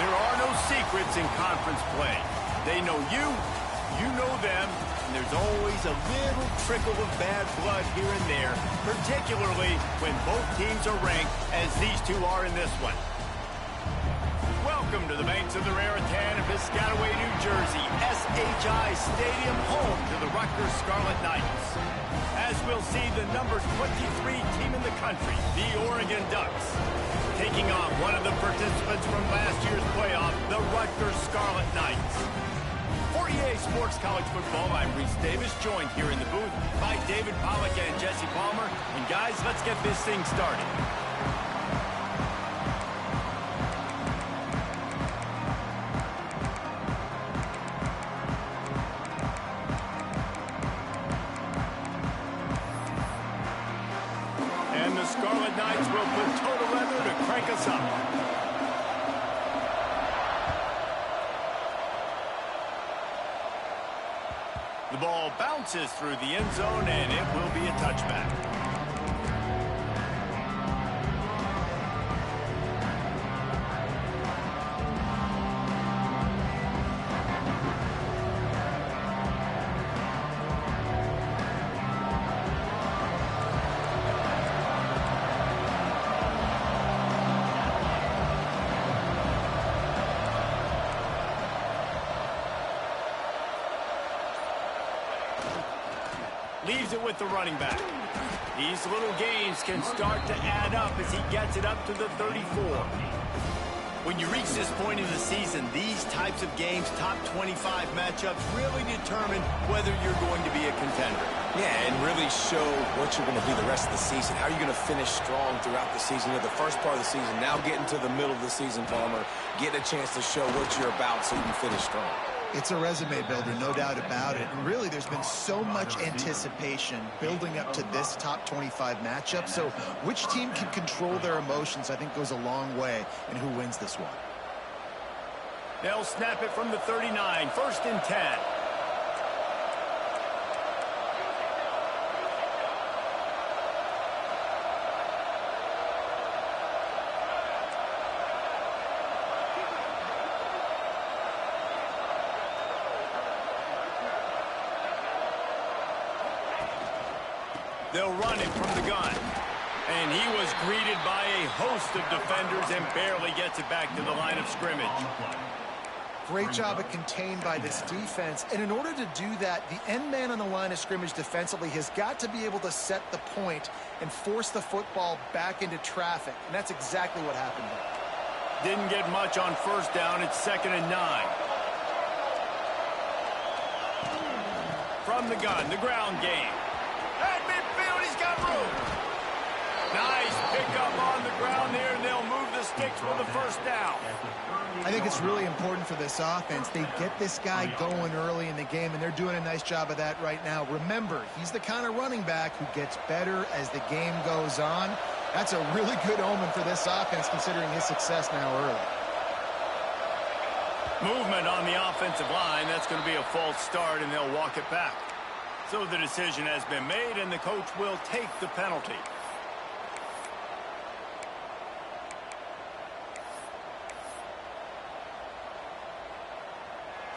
There are no secrets in conference play. They know you, you know them, and there's always a little trickle of bad blood here and there, particularly when both teams are ranked as these two are in this one. Welcome to the banks of the Raritan in Piscataway, New Jersey, SHI Stadium, home to the Rutgers Scarlet Knights. As we'll see the number 23 team in the country, the Oregon Ducks, taking on one of the participants from last year's playoff, the Rutgers Scarlet Knights. For EA Sports College Football, I'm Reese Davis, joined here in the booth by David Pollack and Jesse Palmer. And guys, let's get this thing started. And the Scarlet Knights will put total weather to crank us up. The ball bounces through the end zone, and it will be a touchback. Leaves it with the running back. These little gains can start to add up as he gets it up to the 34. When you reach this point in the season, these types of games, top 25 matchups, really determine whether you're going to be a contender. Yeah, and really show what you're going to be the rest of the season. How are you going to finish strong throughout the season? You're the first part of the season, now getting to the middle of the season, Palmer. Get a chance to show what you're about so you can finish strong. It's a resume builder, no doubt about it. And really, there's been so much anticipation building up to this top 25 matchup. So which team can control their emotions, I think, goes a long way in who wins this one. They'll snap it from the 39, 1st and 10. They'll run it from the gun. And he was greeted by a host of defenders and barely gets it back to the line of scrimmage. Great job of contained by this defense. And in order to do that, the end man on the line of scrimmage defensively has got to be able to set the point and force the football back into traffic. And that's exactly what happened there. Didn't get much on 1st down. It's 2nd and 9. From the gun, the ground game. At midfield, he's got room. Nice pickup on the ground there, and they'll move the sticks for the 1st down. I think it's really important for this offense. They get this guy going early in the game, and they're doing a nice job of that right now. Remember, he's the kind of running back who gets better as the game goes on. That's a really good omen for this offense, considering his success now early. Movement on the offensive line. That's going to be a false start, and they'll walk it back. So the decision has been made, and the coach will take the penalty.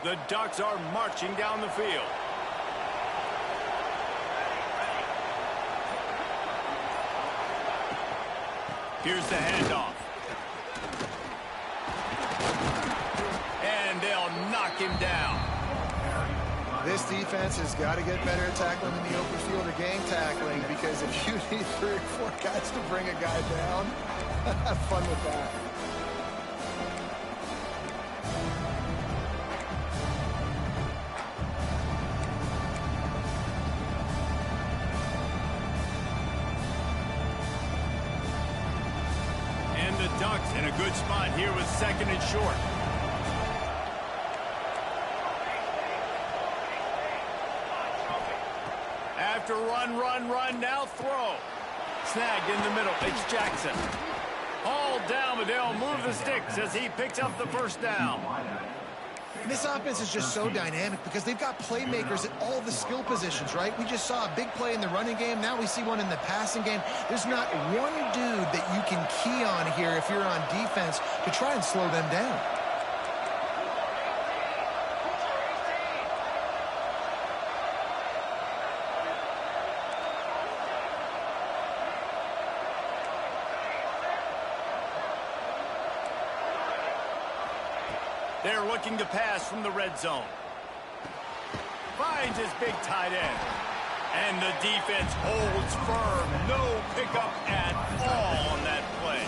The Ducks are marching down the field. Here's the handoff. And they'll knock him down. This defense has got to get better at tackling in the open field or game tackling, because if you need 3 or 4 guys to bring a guy down, have fun with that. And the Ducks in a good spot here with 2nd and short. After run, now throw. Snagged in the middle, it's Jackson. Hauled down, but they'll move the sticks as he picks up the 1st down. This offense is just so dynamic because they've got playmakers at all the skill positions, right? We just saw a big play in the running game. Now we see one in the passing game. There's not one dude that you can key on here if you're on defense to try and slow them down. They're looking to pass from the red zone. Finds his big tight end. And the defense holds firm. No pickup at all on that play.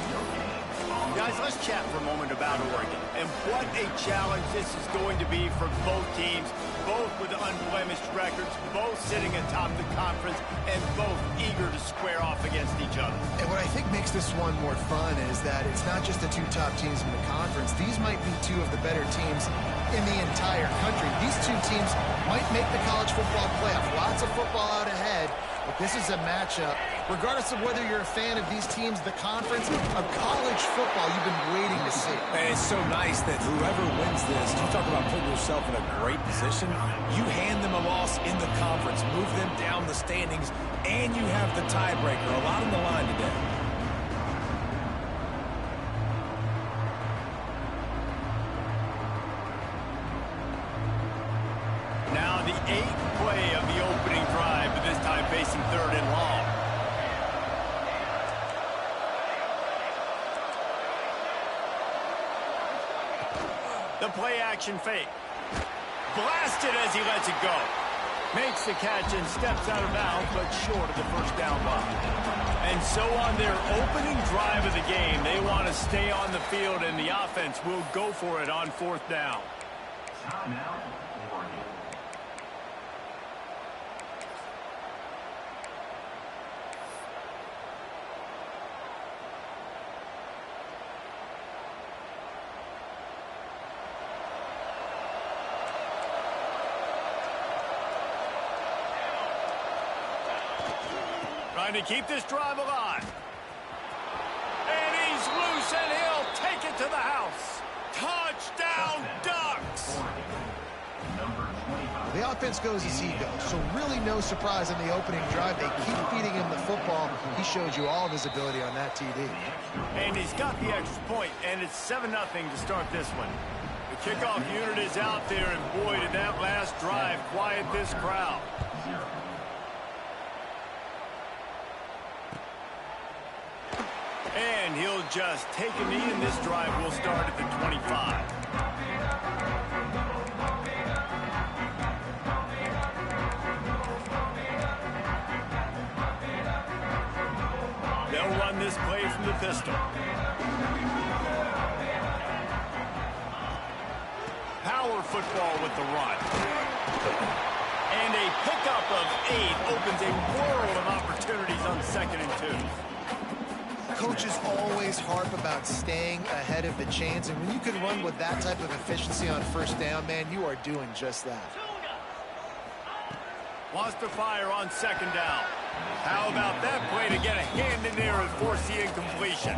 Guys, let's chat for a moment about Oregon. And what a challenge this is going to be for both teams. Both with unblemished records, both sitting atop the conference, and both eager to square off against each other. And what I think makes this one more fun is that it's not just the two top teams in the conference. These might be two of the better teams in the entire country. These two teams might make the college football playoff. Lots of football out ahead, but this is a matchup. Regardless of whether you're a fan of these teams, the conference, of college football you've been waiting to see. And it's so nice that whoever wins this, you talk about putting yourself in a great position, you hand them a loss in the conference, move them down the standings, and you have the tiebreaker. A lot on the line today. Now the 8th play of the opening drive, but this time facing 3rd and long. The play-action fake. Blasted as he lets it go. Makes the catch and steps out of bounds, but short of the first down line. And so on their opening drive of the game, they want to stay on the field, and the offense will go for it on 4th down. Trying to keep this drive alive. And he's loose, and he'll take it to the house. Touchdown, Ducks! The offense goes as he goes, so really no surprise in the opening drive. They keep feeding him the football. He showed you all of his ability on that TD. And he's got the extra point, and it's 7-0 to start this one. The kickoff unit is out there, and boy, did that last drive quiet this crowd. And he'll just take a knee, and this drive will start at the 25. They'll run this play from the pistol. Power football with the run. And a pickup of 8 opens a world of opportunities on 2nd and 2. Coaches always harp about staying ahead of the chains, and when you can run with that type of efficiency on 1st down, man, you are doing just that. Wants to fire on 2nd down. How about that play to get a hand in there and force the incompletion?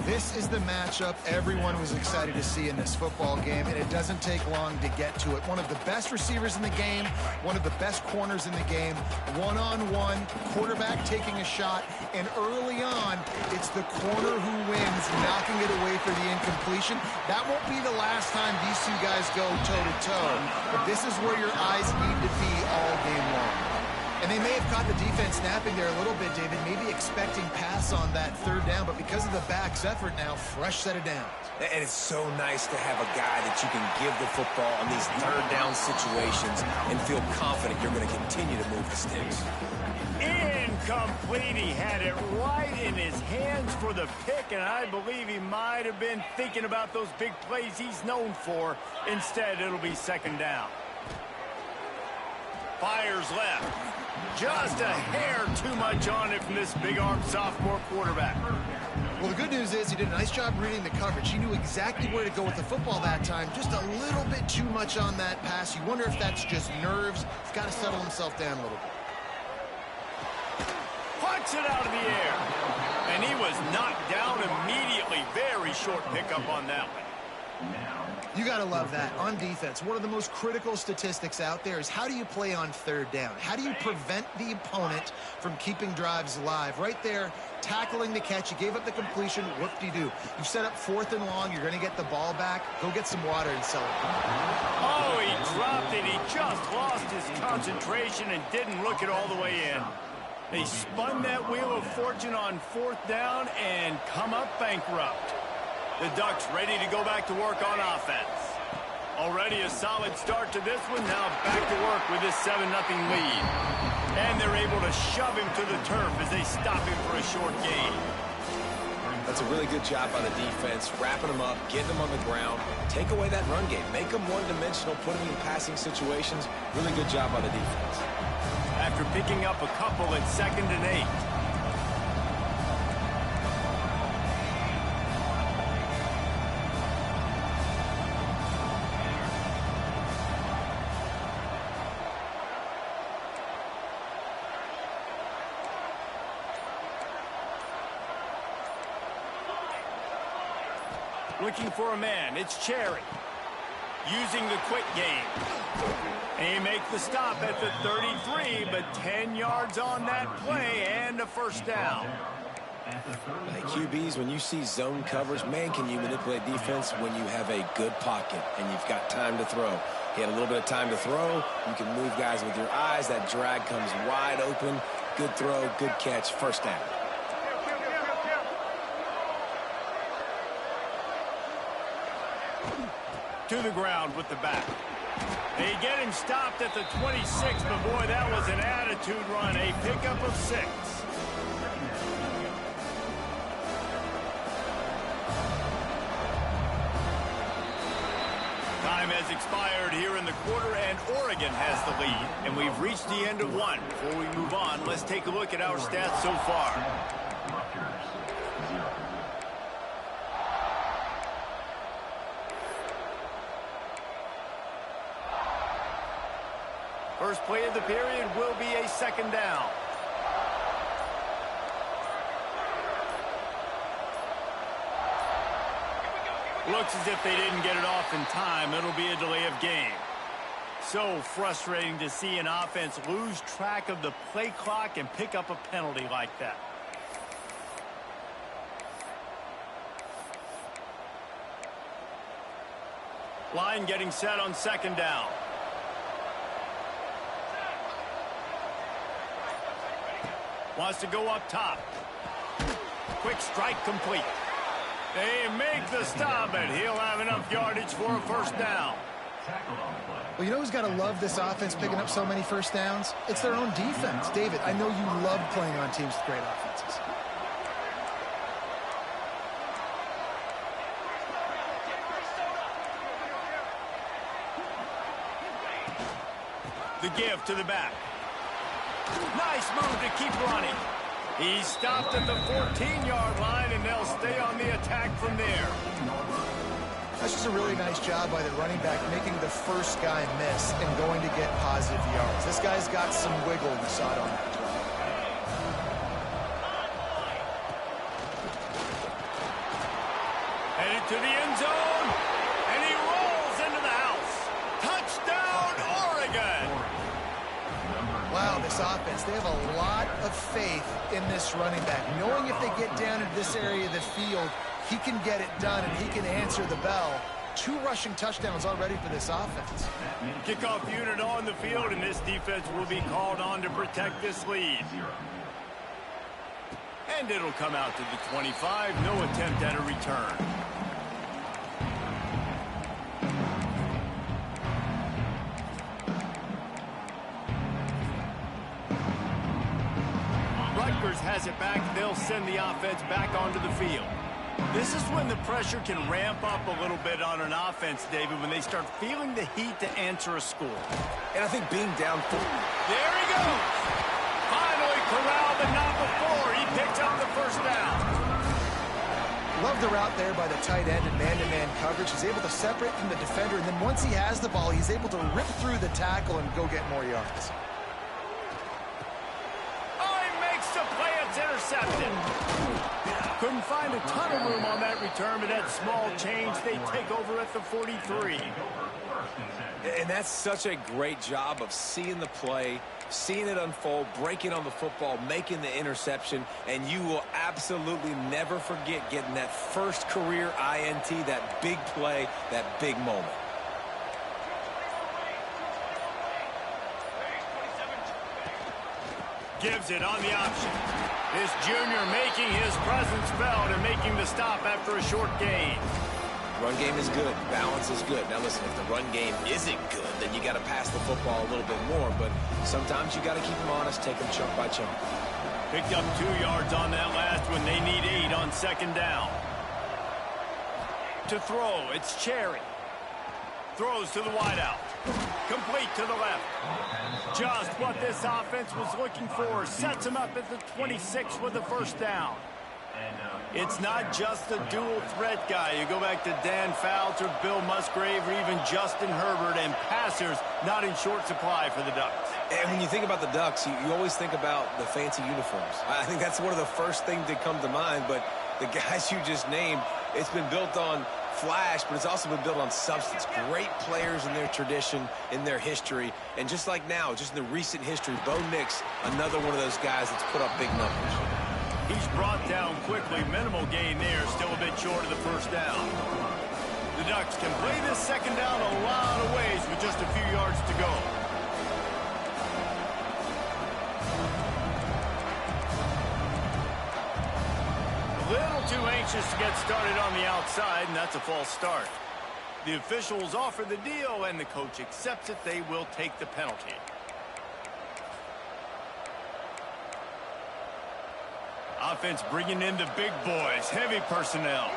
This is the matchup everyone was excited to see in this football game, and it doesn't take long to get to it. One of the best receivers in the game, one of the best corners in the game, one-on-one, quarterback taking a shot, and early on, it's the corner who wins, knocking it away for the incompletion. That won't be the last time these two guys go toe-to-toe, but this is where your eyes need to be all game long. And they may have caught the defense snapping there a little bit, David, maybe expecting pass on that 3rd down, but because of the back's effort now, fresh set of downs. And it's so nice to have a guy that you can give the football on these 3rd down situations and feel confident you're going to continue to move the sticks. Incomplete. He had it right in his hands for the pick, and I believe he might have been thinking about those big plays he's known for. Instead, it'll be 2nd down. Fires left. Just a hair too much on it from this big-armed sophomore quarterback. Well, the good news is he did a nice job reading the coverage. He knew exactly where to go with the football that time. Just a little bit too much on that pass. You wonder if that's just nerves. He's got to settle himself down a little bit. Puts it out of the air. And he was knocked down immediately. Very short pickup on that one. You got to love that. On defense, one of the most critical statistics out there is how do you play on 3rd down? How do you prevent the opponent from keeping drives alive? Right there, tackling the catch. You gave up the completion. Whoop-de-doo. You've set up 4th and long. You're going to get the ball back. Go get some water and sell it. Oh, he dropped it. He just lost his concentration and didn't look it all the way in. They spun that wheel of fortune on 4th down and come up bankrupt. The Ducks ready to go back to work on offense. Already a solid start to this one. Now back to work with this 7-0 lead. And they're able to shove him to the turf as they stop him for a short gain. That's a really good job by the defense, wrapping them up, getting them on the ground, take away that run game, make them one-dimensional, put them in passing situations. Really good job by the defense. After picking up a couple at 2nd and 8. Looking for a man, it's Cherry. Using the quick game. They make the stop at the 33, but 10 yards on that play and a first down. Hey, QBs, when you see zone coverage, man, can you manipulate defense when you have a good pocket and you've got time to throw. He had a little bit of time to throw. You can move guys with your eyes. That drag comes wide open. Good throw, good catch, first down. To the ground with the back. They get him stopped at the 26, but boy, that was an attitude run. A pickup of 6. Time has expired here in the quarter, and Oregon has the lead. And we've reached the end of one. Before we move on, let's take a look at our stats so far. First play of the period will be a 2nd down. Looks as if they didn't get it off in time. It'll be a delay of game. So frustrating to see an offense lose track of the play clock and pick up a penalty like that. Line getting set on 2nd down. Wants to go up top. Quick strike complete. They make the stop, and he'll have enough yardage for a first down. Well, you know who's got to love this offense picking up so many first downs? It's their own defense. David, I know you love playing on teams with great offenses. The give to the back. Nice move to keep running. He's stopped at the 14-yard line, and they'll stay on the attack from there. That's just a really nice job by the running back, making the first guy miss and going to get positive yards. This guy's got some wiggle. You saw it on that drive. Headed to the end zone, and he rolls into the house. Touchdown, Oregon! Wow, this offense, they have a lot of faith in this running back. Knowing if they get down into this area of the field, he can get it done and he can answer the bell. 2 rushing touchdowns already for this offense. Kickoff unit on the field, and this defense will be called on to protect this lead. And it'll come out to the 25. No attempt at a return. Rutgers has it back. They'll send the offense back onto the field. This is when the pressure can ramp up a little bit on an offense, David, when they start feeling the heat to answer a score. And I think being down 4. There he goes. Finally corralled, but not before. He picks up the first down. Love the route there by the tight end and man-to-man coverage. He's able to separate from the defender, and then once he has the ball, he's able to rip through the tackle and go get more yards. Oh, he makes the play. It's intercepted. Couldn't find a ton of room on that return, but that small change, they take over at the 43. And that's such a great job of seeing the play, seeing it unfold, breaking on the football, making the interception, and you will absolutely never forget getting that first career INT, that big play, that big moment. Gives it on the option. This junior making his presence felt and making the stop after a short gain. Run game is good. Balance is good. Now, listen, if the run game isn't good, then you got to pass the football a little bit more. But sometimes you got to keep them honest, take them chunk by chunk. Picked up 2 yards on that last one. They need 8 on second down. To throw, it's Cherry. Throws to the wideout. Complete to the left. Just what this offense was looking for. Sets him up at the 26 with the first down. It's not just a dual threat guy. You go back to Dan Fouts or Bill Musgrave or even Justin Herbert, and passers not in short supply for the Ducks. And when you think about the Ducks, you always think about the fancy uniforms. I think that's one of the first things that come to mind, but the guys you just named, it's been built on flash, but it's also been built on substance. Great players in their tradition, in their history, and just like now, just in the recent history, Bo Nix, another one of those guys that's put up big numbers. He's brought down quickly. Minimal gain there, still a bit short of the first down. The Ducks can play this second down a lot of ways with just a few yards to go. A little too anxious to get started on the outside, and that's a false start. The officials offer the deal, and the coach accepts it. They will take the penalty. Offense bringing in the big boys, heavy personnel.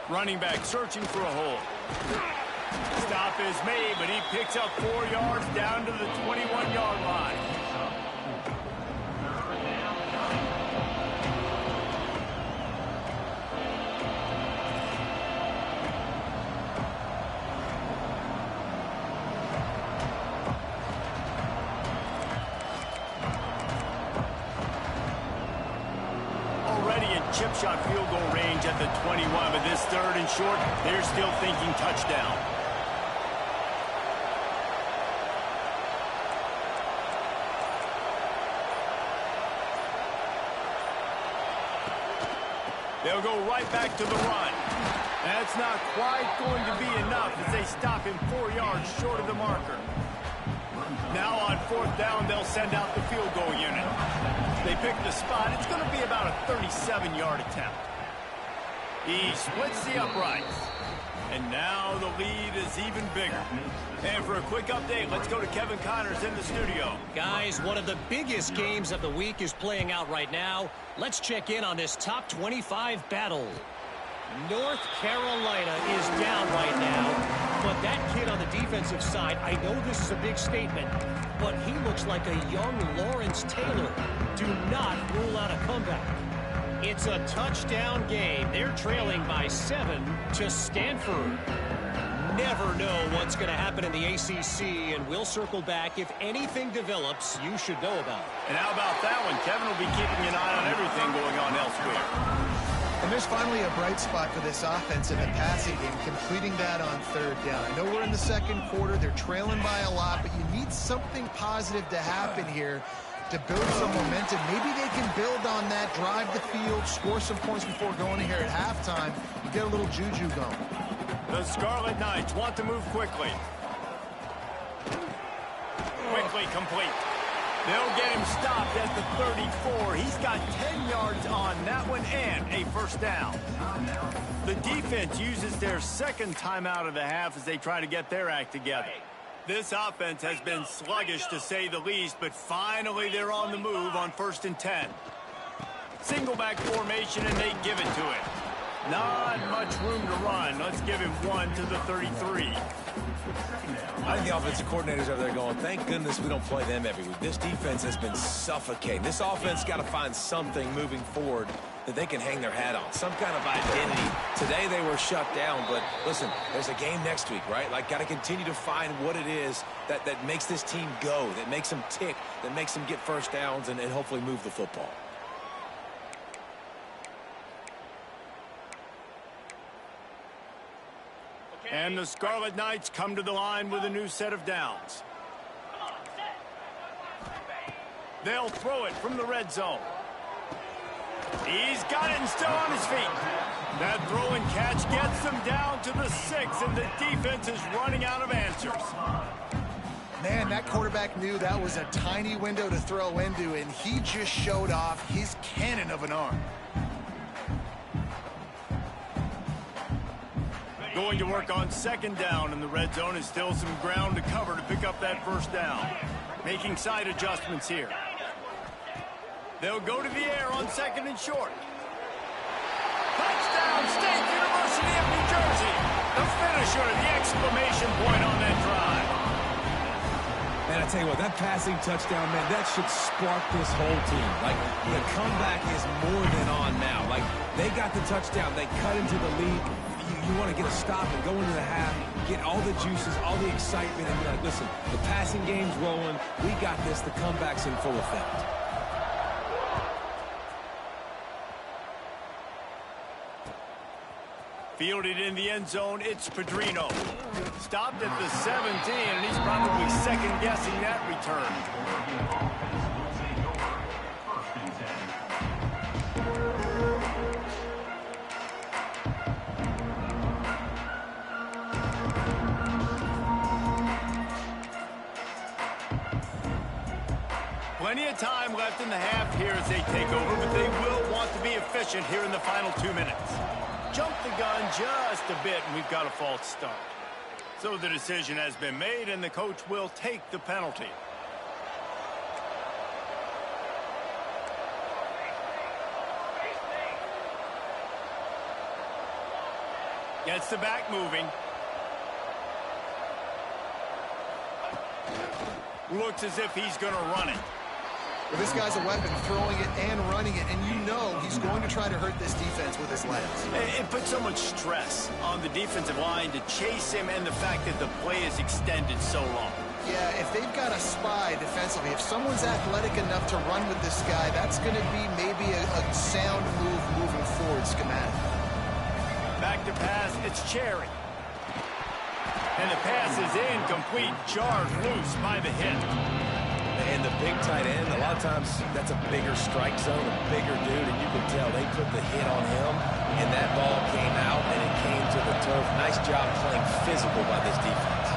Running back searching for a hole. Stop is made, but he picks up 4 yards down to the 21-yard line. Chip shot field goal range at the 21, but this third and short, they're still thinking touchdown. They'll go right back to the run. That's not quite going to be enough as they stop him 4 yards short of the marker. Now on fourth down, they'll send out the field goal unit. They pick the spot. It's going to be about a 37-yard attempt. He splits the uprights. And now the lead is even bigger. And for a quick update, let's go to Kevin Connors in the studio. Guys, one of the biggest games of the week is playing out right now. Let's check in on this top 25 battle. North Carolina is down right now, but that kid on the defensive side, I know this is a big statement, but he looks like a young Lawrence Taylor. Do not rule out a comeback. It's a touchdown game. They're trailing by 7 to Stanford. Never know what's going to happen in the ACC, and we'll circle back. If anything develops, you should know about it. And how about that one? Kevin will be keeping an eye on everything going on elsewhere. And there's finally a bright spot for this offense in the passing game, completing that on third down. I know we're in the second quarter. They're trailing by a lot, but you need something positive to happen here to build some momentum. Maybe they can build on that, drive the field, score some points before going in here at halftime. You get a little juju going. The Scarlet Knights want to move quickly. Quickly complete. They'll get him stopped at the 34. He's got 10 yards on that one and a first down. The defense uses their second timeout of the half as they try to get their act together. This offense has been sluggish to say the least, but finally they're on the move on 1st and 10. Single back formation, and they give it to him. Not much room to run. Let's give him 1 to the 33. I think the offensive coordinators over there going, thank goodness we don't play them every week. This defense has been suffocating. This offense got to find something moving forward that they can hang their hat on, some kind of identity. Today they were shut down, but listen, there's a game next week, right? Like, got to continue to find what it is that makes this team go, that makes them tick, that makes them get first downs and hopefully move the football. And the Scarlet Knights come to the line with a new set of downs. They'll throw it from the red zone. He's got it and still on his feet. That throw and catch gets them down to the 6, and the defense is running out of answers. Man, that quarterback knew that was a tiny window to throw into, and he just showed off his cannon of an arm. Going to work on second down in the red zone. Is still some ground to cover to pick up that first down. Making side adjustments here. They'll go to the air on second and short. Touchdown, State University of New Jersey. The finisher, the exclamation point on that drive. Man, I tell you what, that passing touchdown, man, that should spark this whole team. Like, the comeback is more than on now. Like, they got the touchdown. They cut into the lead. You want to get a stop and go into the half, get all the juices, all the excitement, and be like, listen, the passing game's rolling. We got this. The comeback's in full effect. Fielded in the end zone, it's Pedrino. Stopped at the 17, and he's probably second-guessing that return. Plenty of time left in the half here as they take over, but they will want to be efficient here in the final 2 minutes. Jump the gun just a bit, and we've got a false start. So the decision has been made, and the coach will take the penalty. Gets the back moving. Looks as if he's going to run it. Well, this guy's a weapon, throwing it and running it, and you know he's going to try to hurt this defense with his legs. It puts so much stress on the defensive line to chase him, and the fact that the play is extended so long. Yeah, if they've got a spy defensively, if someone's athletic enough to run with this guy, that's going to be maybe a sound move moving forward schematic. Back to pass, it's Cherry. And the pass is incomplete, jarred loose by the hit. And the big tight end, a lot of times that's a bigger strike zone, a bigger dude, and you can tell they put the hit on him, and that ball came out, and it came to the turf. Nice job playing physical by this defense.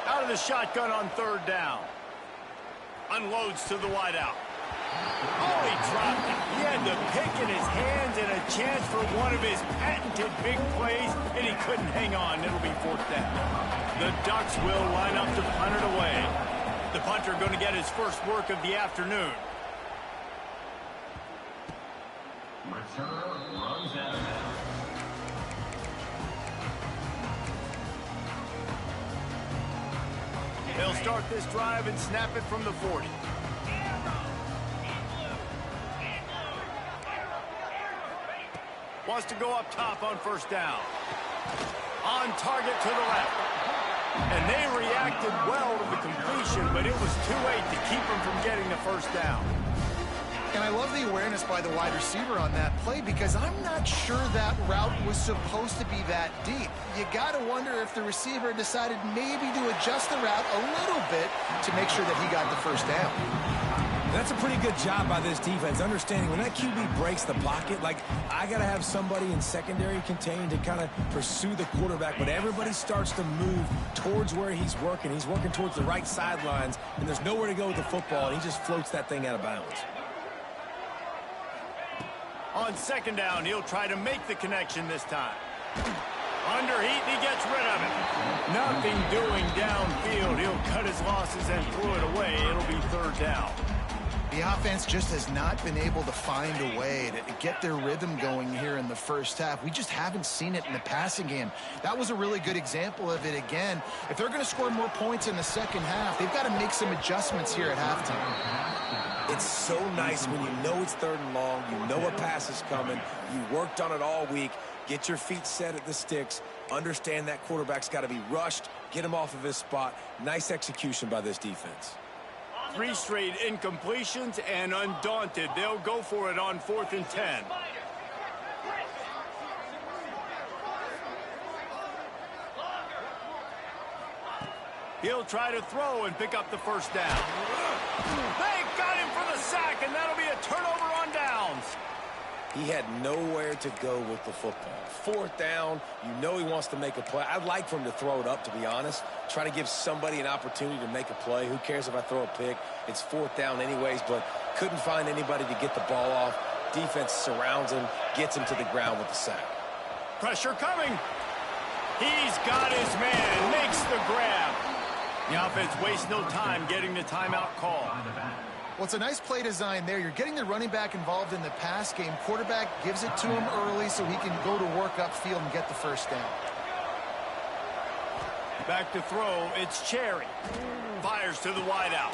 Out of the shotgun on third down. Unloads to the wideout. Oh, he dropped it. He had the pick in his hands and a chance for one of his patented big plays, and he couldn't hang on. It'll be fourth down. The Ducks will line up to punt it away. The punter going to get his first work of the afternoon. Returner runs out of bounds. They'll start this drive and snap it from the 40. Wants to go up top on first down. On target to the left. And they reacted well to the completion, but it was too late to keep them from getting the first down. And I love the awareness by the wide receiver on that play, because I'm not sure that route was supposed to be that deep. You got to wonder if the receiver decided maybe to adjust the route a little bit to make sure that he got the first down. That's a pretty good job by this defense, understanding when that QB breaks the pocket, like, I got to have somebody in secondary contained to kind of pursue the quarterback, but everybody starts to move towards where he's working. He's working towards the right sidelines, and there's nowhere to go with the football, and he just floats that thing out of bounds. On second down, he'll try to make the connection this time. Under heat, he gets rid of it. Nothing doing downfield. He'll cut his losses and throw it away. It'll be third down. The offense just has not been able to find a way to get their rhythm going here in the first half. We just haven't seen it in the passing game. That was a really good example of it again. If they're going to score more points in the second half, they've got to make some adjustments here at halftime. It's so nice when you know it's third and long, you know a pass is coming, you worked on it all week, get your feet set at the sticks, understand that quarterback's got to be rushed, get him off of his spot. Nice execution by this defense. 3 straight incompletions, and undaunted, they'll go for it on 4th and 10. He'll try to throw and pick up the first down. They got him for the sack, and that'll be a turnover on downs. He had nowhere to go with the football. Fourth down, you know he wants to make a play. I'd like for him to throw it up, to be honest. Try to give somebody an opportunity to make a play. Who cares if I throw a pick? It's fourth down anyways, but couldn't find anybody to get the ball off. Defense surrounds him, gets him to the ground with the sack. Pressure coming. He's got his man, makes the grab. The offense wastes no time getting the timeout call. Well, it's a nice play design there. You're getting the running back involved in the pass game. Quarterback gives it to him early so he can go to work upfield and get the first down. Back to throw, it's Cherry. Fires to the wideout.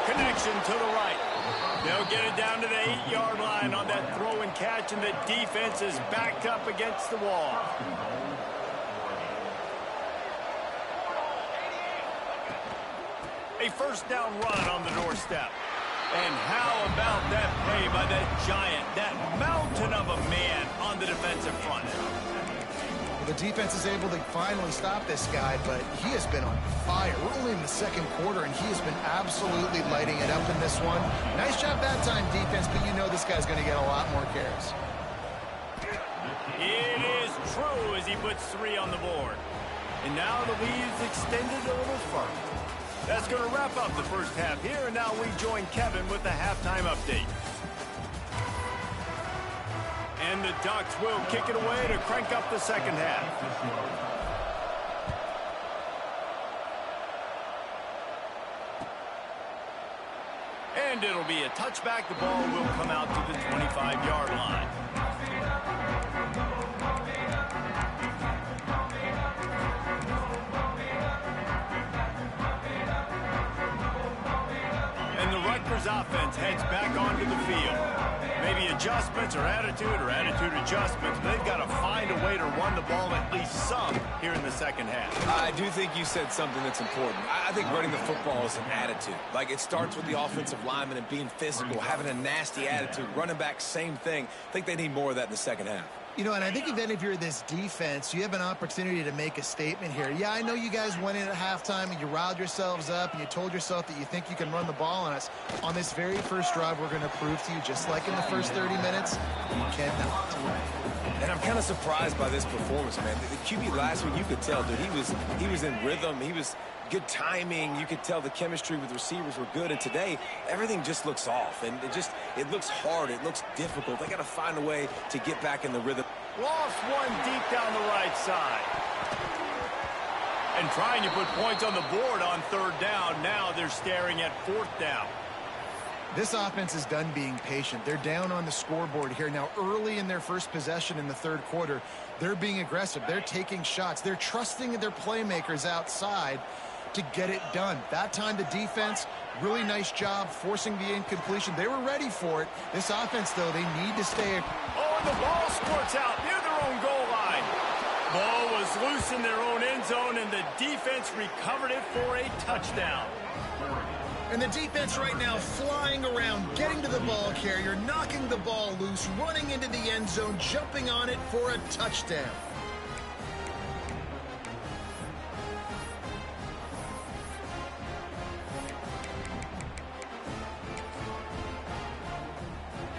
Connection to the right. They'll get it down to the 8-yard line on that throw and catch, and the defense is backed up against the wall. A first down run on the doorstep. And how about that play by that giant, that mountain of a man on the defensive front? Well, the defense is able to finally stop this guy, but he has been on fire. We're only in the second quarter, and he has been absolutely lighting it up in this one. Nice job that time, defense, but you know this guy's going to get a lot more carries. It is true as he puts 3 on the board. And now the lead's extended a little further. That's going to wrap up the first half here, and now we join Kevin with the halftime update. And the Ducks will kick it away to crank up the second half. And it'll be a touchback. The ball will come out to the 25-yard line. Offense heads back onto the field. Maybe adjustments or attitude adjustments, but they've got to find a way to run the ball at least some here in the second half. I do think you said something that's important. I think running the football is an attitude. Like, it starts with the offensive lineman and being physical, having a nasty attitude. Running back, same thing. I think they need more of that in the second half. You know, and I think even if you're this defense, you have an opportunity to make a statement here. Yeah, I know you guys went in at halftime and you riled yourselves up and you told yourself that you think you can run the ball on us. On this very first drive, we're going to prove to you, just like in the first 30 minutes, you cannot. And I'm kind of surprised by this performance, man. The QB last week, you could tell, dude, he was in rhythm. He was good timing. You could tell the chemistry with receivers were good. And today, everything just looks off. And it looks hard. It looks difficult. They got to find a way to get back in the rhythm. Lost one deep down the right side. And trying to put points on the board on third down. Now they're staring at fourth down. This offense is done being patient. They're down on the scoreboard here. Now, early in their first possession in the third quarter, they're being aggressive. They're taking shots. They're trusting their playmakers outside to get it done. That time, the defense, really nice job forcing the incompletion. They were ready for it. This offense, though, they need to stay. Oh, and the ball squirts out near their own goal line. Ball was loose in their own end zone, and the defense recovered it for a touchdown. And the defense right now flying around, getting to the ball carrier, knocking the ball loose, running into the end zone, jumping on it for a touchdown.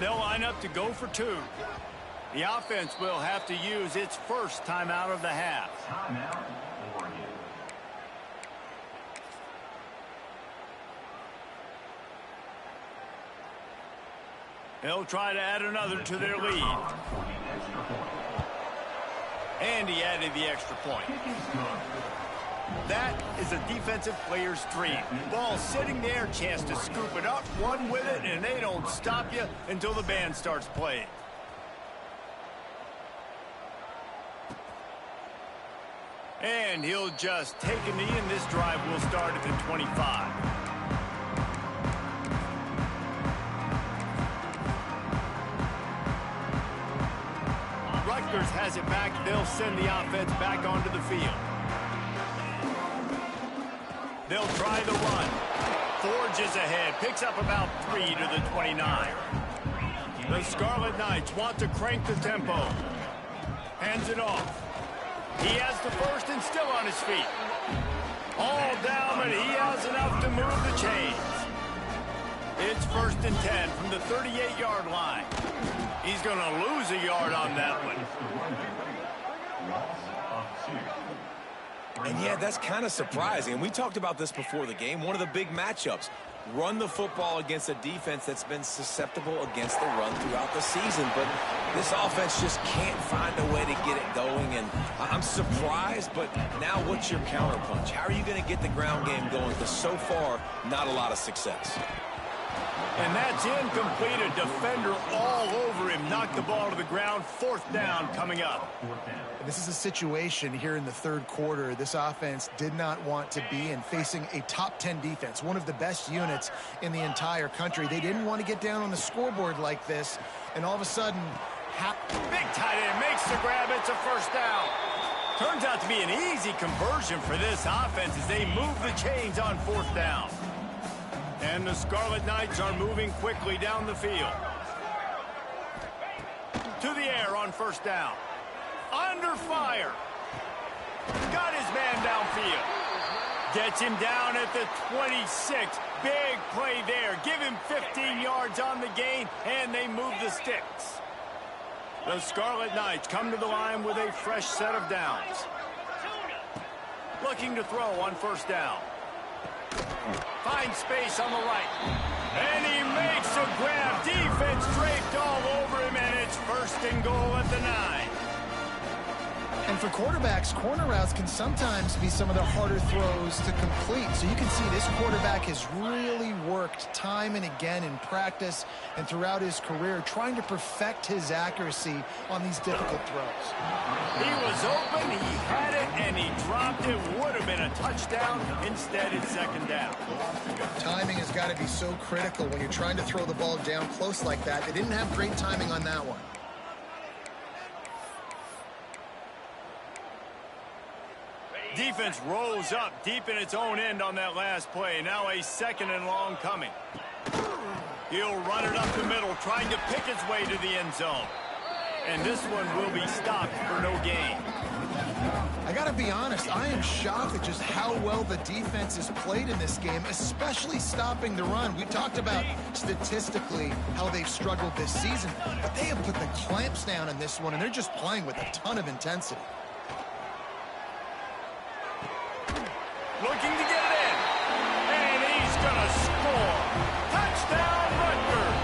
They'll line up to go for 2. The offense will have to use its first timeout of the half. They'll try to add another to their lead. And he added the extra point. That is a defensive player's dream. Ball sitting there, chance to scoop it up, run with it, and they don't stop you until the band starts playing. And he'll just take a knee, and this drive will start at the 25. Rutgers has it back. They'll send the offense back onto the field. They'll try the run. Forges ahead. Picks up about 3 to the 29. The Scarlet Knights want to crank the tempo. Hands it off. He has the first and still on his feet. All down, but he has enough to move the chains. It's 1st and 10 from the 38-yard line. He's going to lose a yard on that one. And yeah, that's kind of surprising. And we talked about this before the game. One of the big matchups. Run the football against a defense that's been susceptible against the run throughout the season. But this offense just can't find a way to get it going. And I'm surprised, but now what's your counterpunch? How are you going to get the ground game going? Because so far, not a lot of success. And that's incomplete. A defender all over him. Knocked the ball to the ground. 4th down coming up. This is a situation here in the 3rd quarter this offense did not want to be in, facing a top 10 defense, one of the best units in the entire country. They didn't want to get down on the scoreboard like this, and all of a sudden, big tight end makes the grab. It's a 1st down. Turns out to be an easy conversion for this offense as they move the chains on 4th down. And the Scarlet Knights are moving quickly down the field. To the air on 1st down. Under fire. Got his man downfield. Gets him down at the 26. Big play there. Give him 15 yards on the gain, and they move the sticks. The Scarlet Knights come to the line with a fresh set of downs. Looking to throw on 1st down. Finds space on the right. And he makes a grab. Defense draped all over him, and it's 1st and goal at the 9. And for quarterbacks, corner routes can sometimes be some of the harder throws to complete. So you can see this quarterback has really worked time and again in practice and throughout his career trying to perfect his accuracy on these difficult throws. He was open, he had it, and he dropped it. Would have been a touchdown. Instead, it's 2nd down. Timing has got to be so critical when you're trying to throw the ball down close like that. They didn't have great timing on that one. Defense rolls up deep in its own end on that last play. Now a 2nd and long coming. He'll run it up the middle, trying to pick its way to the end zone. And this one will be stopped for no gain. I got to be honest, I am shocked at just how well the defense has played in this game, especially stopping the run. We talked about statistically how they've struggled this season, but they have put the clamps down in this one, and they're just playing with a ton of intensity. Looking to get it in. And he's going to score. Touchdown, Rutgers.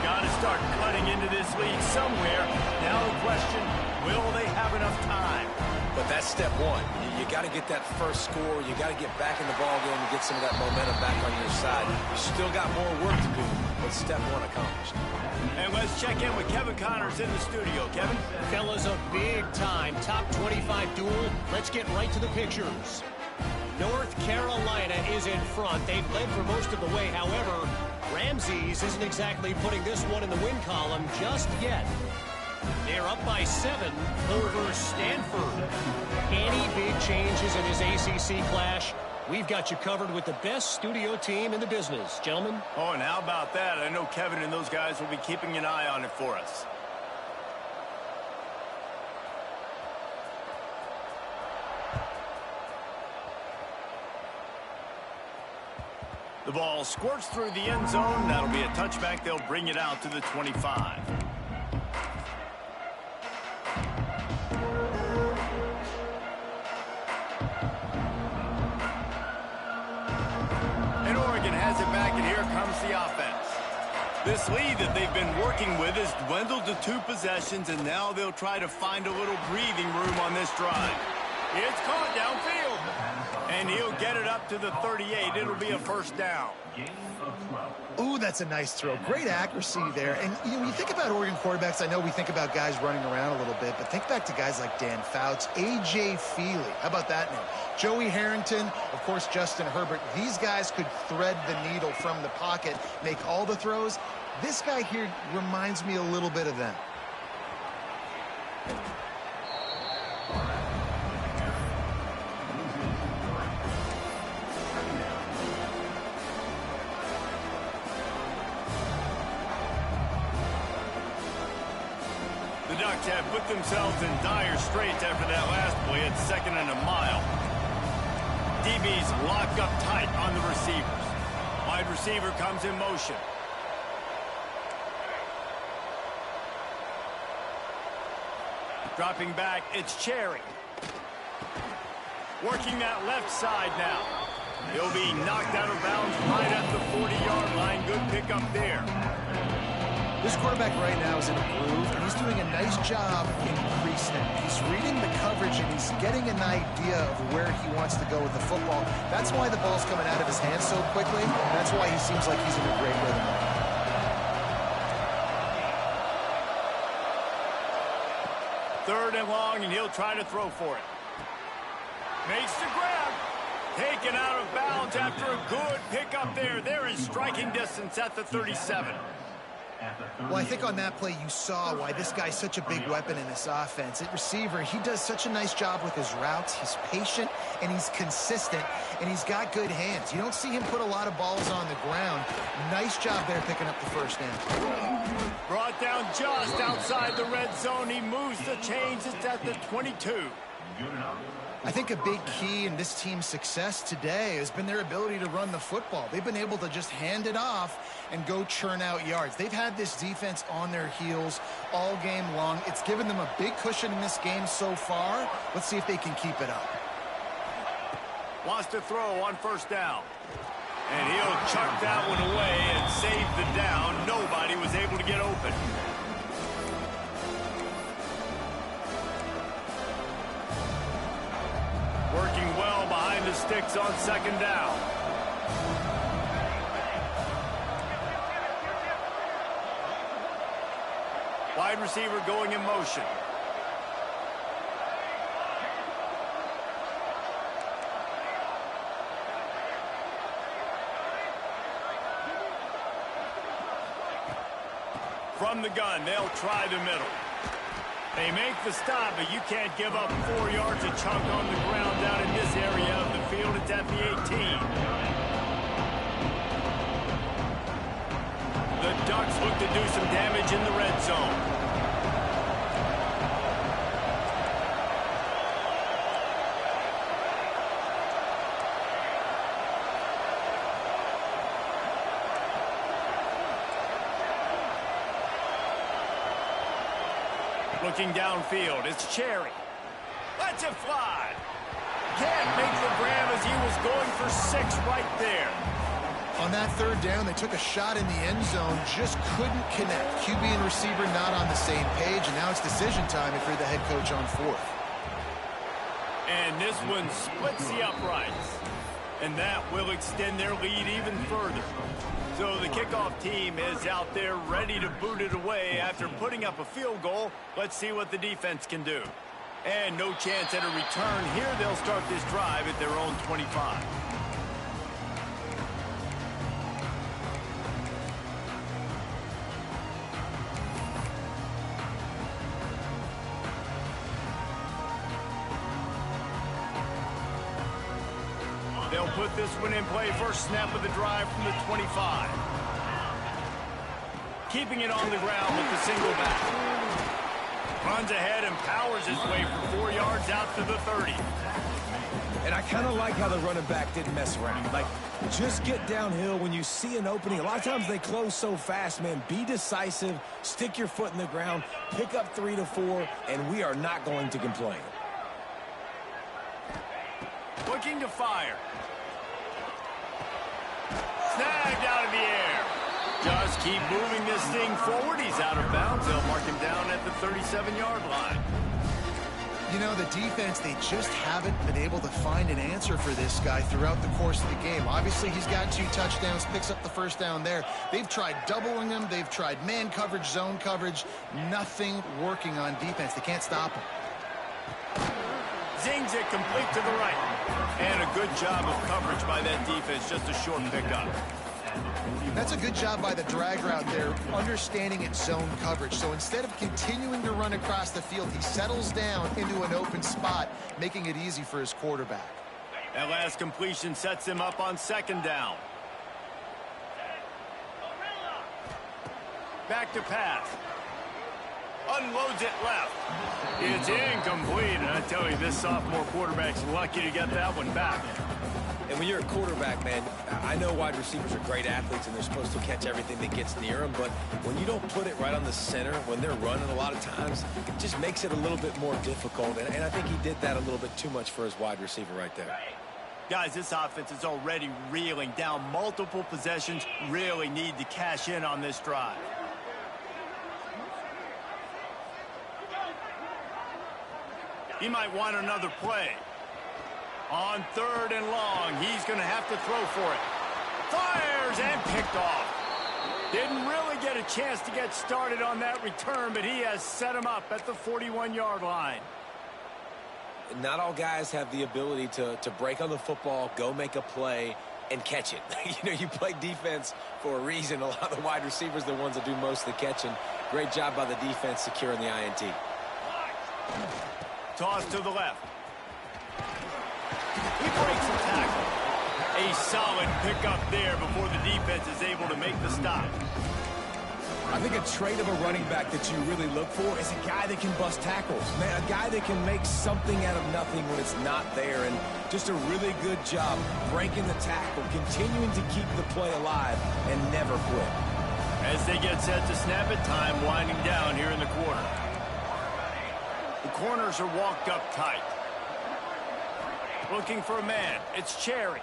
Got to start cutting into this lead somewhere. Now the question, will they have enough time? But that's step one. You got to get that first score. You got to get back in the ball game and get some of that momentum back on your side. You still got more work to do, but step one accomplished. And let's check in with Kevin Connors in the studio. Kevin? Fellas, a big-time top 25 duel. Let's get right to the pictures. North Carolina is in front. They've led for most of the way. However, Ramses isn't exactly putting this one in the win column just yet. They're up by 7 over Stanford. Any big changes in his ACC clash? We've got you covered with the best studio team in the business, gentlemen. Oh, and how about that? I know Kevin and those guys will be keeping an eye on it for us. The ball squirts through the end zone. That'll be a touchback. They'll bring it out to the 25. And Oregon has it back, and here comes the offense. This lead that they've been working with has dwindled to 2 possessions, and now they'll try to find a little breathing room on this drive. It's caught downfield. And he'll get it up to the 38. It'll be a 1st down. Ooh, that's a nice throw. Great accuracy there. And when you think about Oregon quarterbacks, I know we think about guys running around a little bit, but think back to guys like Dan Fouts, A.J. Feely. How about that name? Joey Harrington, of course, Justin Herbert. These guys could thread the needle from the pocket, make all the throws. This guy here reminds me a little bit of them. The Ducks have put themselves in dire straits after that last play at 2nd and a mile. DBs lock up tight on the receivers. Wide receiver comes in motion. Dropping back, it's Cherry. Working that left side now. He'll be knocked out of bounds right at the 40-yard line. Good pickup there. This quarterback right now is in a groove, and he's doing a nice job in pre-snap. He's reading the coverage, and he's getting an idea of where he wants to go with the football. That's why the ball's coming out of his hands so quickly, and that's why he seems like he's in a great rhythm. Third and long, and he'll try to throw for it. Makes the grab. Taken out of bounds after a good pickup there. They're in striking distance at the 37. Well, I think on that play you saw why this guy's such a big weapon in this offense. At receiver, he does such a nice job with his routes. He's patient, and he's consistent, and he's got good hands. You don't see him put a lot of balls on the ground. Nice job there picking up the first down. Brought down just outside the red zone. He moves the chains. It's at the 22. I think a big key in this team's success today has been their ability to run the football. They've been able to just hand it off and go churn out yards. They've had this defense on their heels all game long. It's given them a big cushion in this game so far. Let's see if they can keep it up. Wants to throw on first down. And he'll chuck that one away and save the down. Nobody was able to get open. Working well behind the sticks on second down. Wide receiver going in motion. From the gun, they'll try the middle. They make the stop, but you can't give up 4 yards a chunk on the ground down in this area of the field. It's at the 18. The Ducks look to do some damage in the red zone. Looking downfield, it's Cherry. Lets it fly. Can't make the grab as he was going for 6 right there. On that third down, they took a shot in the end zone, just couldn't connect. QB and receiver not on the same page, and now it's decision time if you're the head coach on fourth. And this one splits the uprights. And that will extend their lead even further. So the kickoff team is out there ready to boot it away after putting up a field goal. Let's see what the defense can do. And no chance at a return here. They'll start this drive at their own 25. They'll put this one in play. First snap of the drive from the 25. Keeping it on the ground with the single back. Runs ahead and powers his way for 4 yards out to the 30. And I kind of like how the running back didn't mess around. Like, just get downhill when you see an opening. A lot of times they close so fast, man. Be decisive, stick your foot in the ground, pick up 3 to 4, and we are not going to complain. Looking to fire. Snagged out of the air. Just keep moving this thing forward. He's out of bounds. They'll mark him down at the 37-yard line. You know, the defense, they just haven't been able to find an answer for this guy throughout the course of the game. Obviously, he's got 2 touchdowns, picks up the first down there. They've tried doubling him. They've tried man coverage, zone coverage. Nothing working on defense. They can't stop him. Zings it complete to the right. And a good job of coverage by that defense. Just a short pickup. That's a good job by the drag route there, understanding its zone coverage. So instead of continuing to run across the field, he settles down into an open spot, making it easy for his quarterback. That last completion sets him up on second down. Back to pass. Unloads it left. It's incomplete. And I tell you, this sophomore quarterback's lucky to get that one back. And when you're a quarterback, man, I know wide receivers are great athletes and they're supposed to catch everything that gets near them, but when you don't put it right on the center, when they're running a lot of times, it just makes it a little bit more difficult. And I think he did that a little bit too much for his wide receiver right there. Guys, this offense is already reeling down multiple possessions. Really need to cash in on this drive. He might want another play. On 3rd and long, he's going to have to throw for it. Fires and picked off. Didn't really get a chance to get started on that return, but he has set him up at the 41-yard line. Not all guys have the ability to break on the football, go make a play, and catch it. You know, you play defense for a reason. A lot of the wide receivers are the ones that do most of the catching. Great job by the defense securing the INT. Toss to the left. He breaks the tackle. A solid pickup there before the defense is able to make the stop. I think a trait of a running back that you really look for is a guy that can bust tackles. Man, a guy that can make something out of nothing when it's not there. And just a really good job breaking the tackle, continuing to keep the play alive, and never quit. As they get set to snap it, time winding down here in the quarter. The corners are walked up tight. Looking for a man. It's Cherry.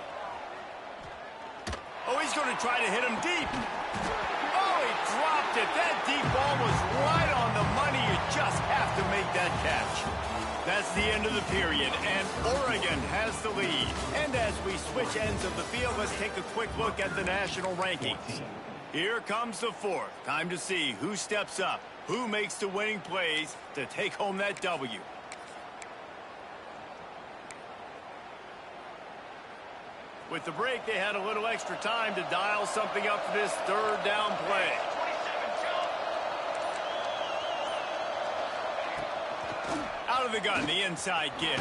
Oh, he's going to try to hit him deep. Oh, he dropped it. That deep ball was right on the money. You just have to make that catch. That's the end of the period, and Oregon has the lead. And as we switch ends of the field, let's take a quick look at the national rankings. Here comes the fourth. Time to see who steps up, who makes the winning plays to take home that W. With the break, they had a little extra time to dial something up for this 3rd down play. Out of the gun, the inside give.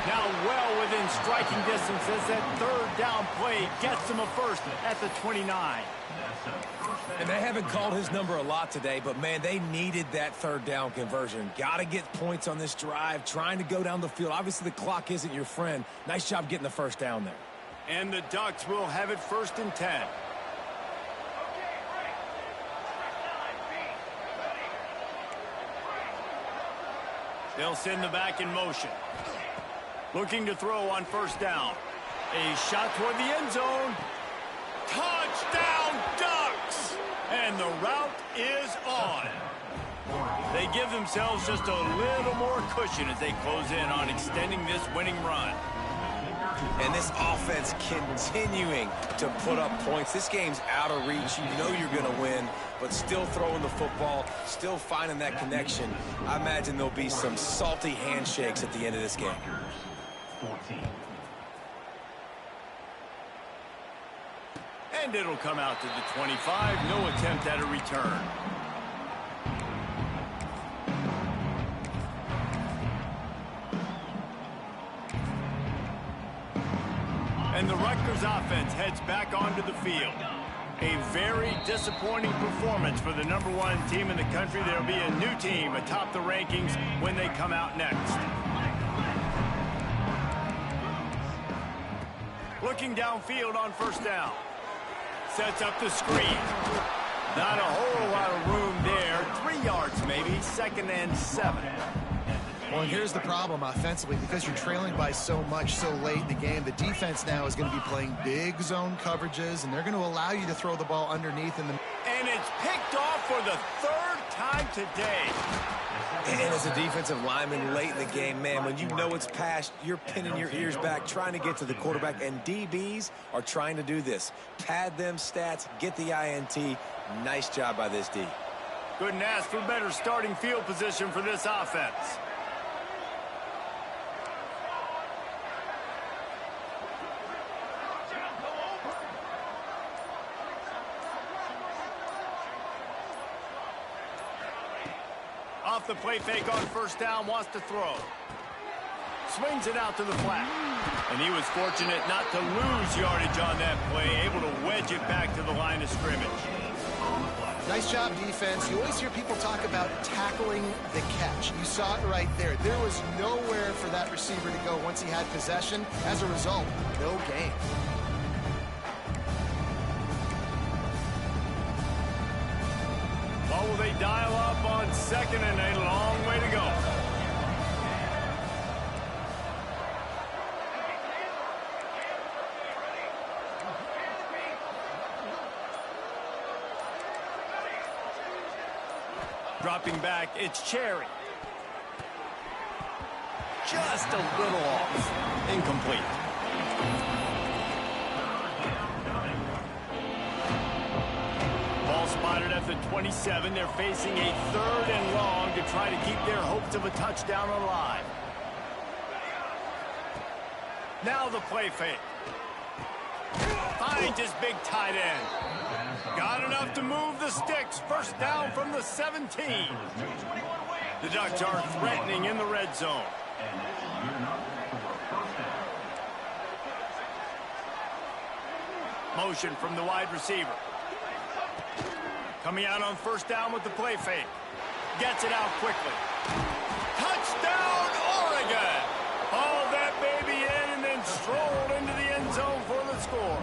Now well within striking distance as that 3rd down play gets him a first at the 29. And they haven't called his number a lot today, but, man, they needed that 3rd down conversion. Got to get points on this drive, trying to go down the field. Obviously, the clock isn't your friend. Nice job getting the first down there. And the Ducks will have it 1st and 10. They'll send the back in motion. Looking to throw on 1st down. A shot toward the end zone. Touchdown, Ducks! And the route is on. They give themselves just a little more cushion as they close in on extending this winning run. And this offense continuing to put up points. This game's out of reach. You know you're going to win, but still throwing the football, still finding that connection. I imagine there'll be some salty handshakes at the end of this game. And it'll come out to the 25. No attempt at a return. And the Rutgers offense heads back onto the field. A very disappointing performance for the #1 team in the country. There'll be a new team atop the rankings when they come out next. Looking downfield on 1st down. Sets up the screen. Not a whole lot of room there. 3 yards maybe. 2nd and 7. Well, and here's the problem offensively. Because you're trailing by so much so late in the game, the defense now is going to be playing big zone coverages, and they're going to allow you to throw the ball underneath. And it's picked off for the 3rd time today. And as a defensive lineman late in the game, man, when you know it's past, you're pinning your ears back, trying to get to the quarterback, and DBs are trying to do this. Pad them stats, get the INT. Nice job by this D. Couldn't ask for better starting field position for this offense. Off the play fake on 1st down, wants to throw. Swings it out to the flat. And he was fortunate not to lose yardage on that play, able to wedge it back to the line of scrimmage. Nice job, defense. You always hear people talk about tackling the catch. You saw it right there. There was nowhere for that receiver to go once he had possession. As a result, no gain. What will they dial up on second and a long way to go? Dropping back, it's Cherry. Just a little off. Incomplete. Ball spotted at the 27. They're facing a 3rd and long to try to keep their hopes of a touchdown alive. Now the play fake. Finds his big tight end. Got enough to move the sticks. First down from the 17. The Ducks are threatening in the red zone. Motion from the wide receiver. Coming out on first down with the play fake. Gets it out quickly. Touchdown, Oregon! Hauled that baby in and then strolled into the end zone for the score.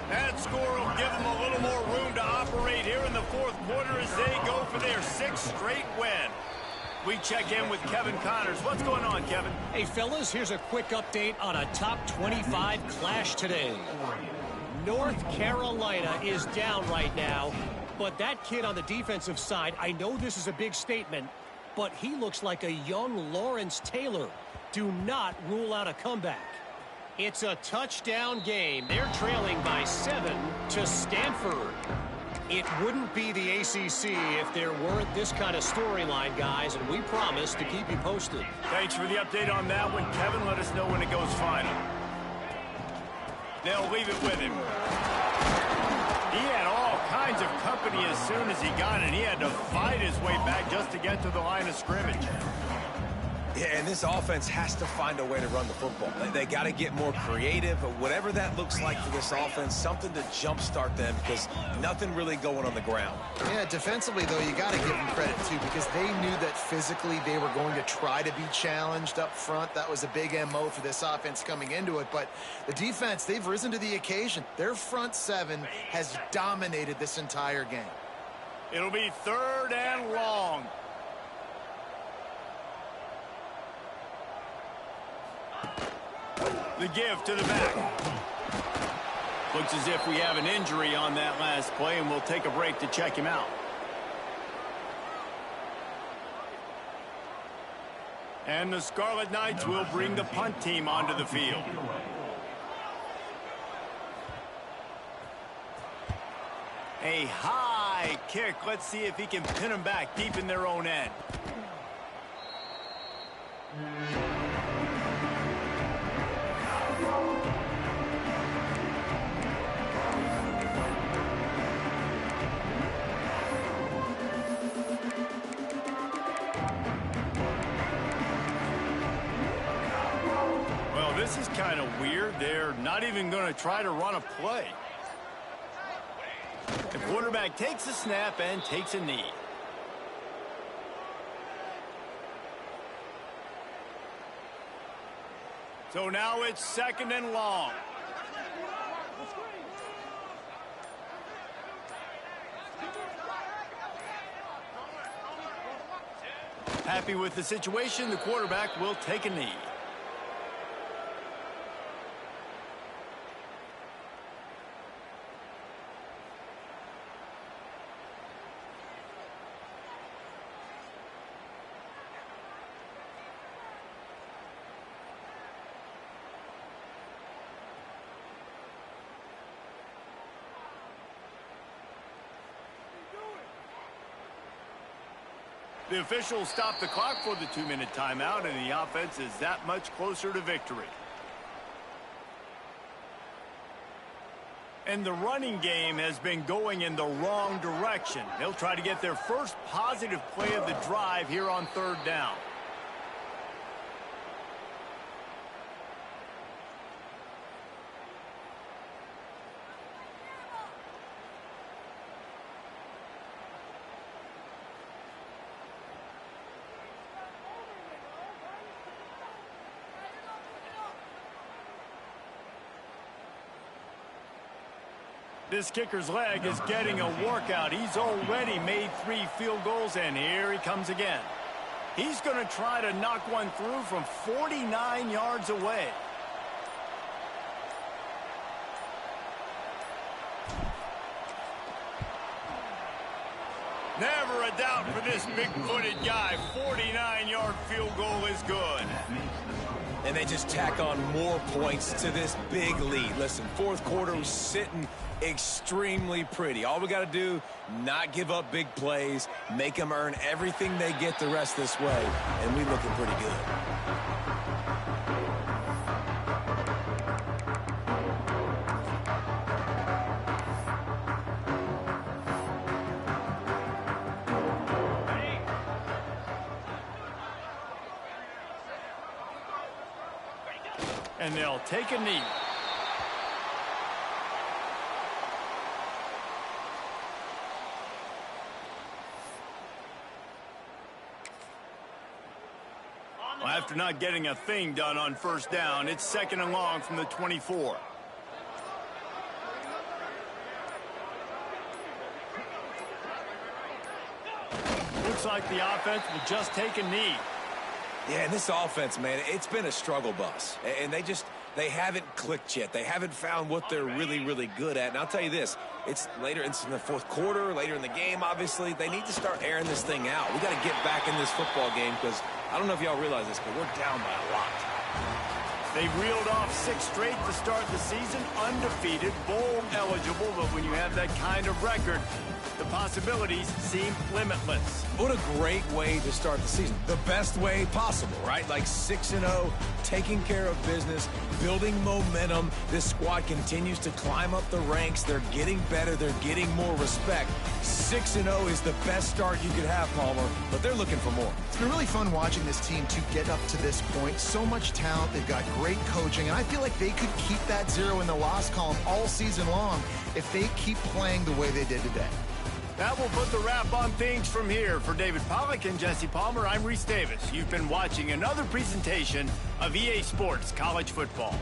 That score will give them a little more room to operate here in the 4th quarter as they go for their 6th straight win. We check in with Kevin Connors. What's going on, Kevin? Hey, fellas, here's a quick update on a top 25 clash today. North Carolina is down right now, but that kid on the defensive side, I know this is a big statement, but he looks like a young Lawrence Taylor. Do not rule out a comeback. It's a touchdown game. They're trailing by 7 to Stanford. It wouldn't be the ACC if there weren't this kind of storyline, guys, and we promise to keep you posted. Thanks for the update on that one, Kevin. Let us know when it goes final. They'll leave it with him. He had all kinds of company as soon as he got it. He had to fight his way back just to get to the line of scrimmage. Yeah, and this offense has to find a way to run the football. They got to get more creative, whatever that looks like for this offense, something to jumpstart them because nothing really going on the ground. Yeah, defensively, though, you got to give them credit, too, because they knew that physically they were going to try to be challenged up front. That was a big MO for this offense coming into it. But the defense, they've risen to the occasion. Their front 7 has dominated this entire game. It'll be 3rd and long. The give to the back. Looks as if we have an injury on that last play, and we'll take a break to check him out. And the Scarlet Knights will bring the punt team onto the field. A high kick. Let's see if he can pin them back deep in their own end. This is kind of weird. They're not even going to try to run a play. The quarterback takes a snap and takes a knee. So now it's 2nd and long. Happy with the situation, the quarterback will take a knee. The officials stop the clock for the 2-minute timeout, and the offense is that much closer to victory. And the running game has been going in the wrong direction. They'll try to get their first positive play of the drive here on 3rd down. This kicker's leg is getting a workout. He's already made 3 field goals, and here he comes again. He's going to try to knock one through from 49 yards away. Never a doubt for this big-footed guy. 49-yard field goal is good. And they just tack on more points to this big lead. Listen, fourth quarter was sitting extremely pretty. All we got to do, not give up big plays, make them earn everything they get the rest this way, and we looking pretty good. And they'll take a knee. Well, after not getting a thing done on first down, it's 2nd and long from the 24. Looks like the offense will just take a knee. Yeah, and this offense, man, it's been a struggle bus. And they haven't clicked yet. They haven't found what they're really, really good at. And I'll tell you this, it's in the fourth quarter, later in the game, obviously. They need to start airing this thing out. We got to get back in this football game because I don't know if y'all realize this, but we're down by a lot. They reeled off 6 straight to start the season, undefeated, bowl eligible, but when you have that kind of record, the possibilities seem limitless. What a great way to start the season. The best way possible, right? Like 6-0, taking care of business, building momentum. This squad continues to climb up the ranks. They're getting better. They're getting more respect. 6-0 is the best start you could have, Palmer, but they're looking for more. It's been really fun watching this team to get up to this point. So much talent. They've got great coaching, and I feel like they could keep that 0 in the loss column all season long if they keep playing the way they did today. That will put the wrap on things from here. For David Pollack and Jesse Palmer, I'm Reese Davis. You've been watching another presentation of EA Sports College Football.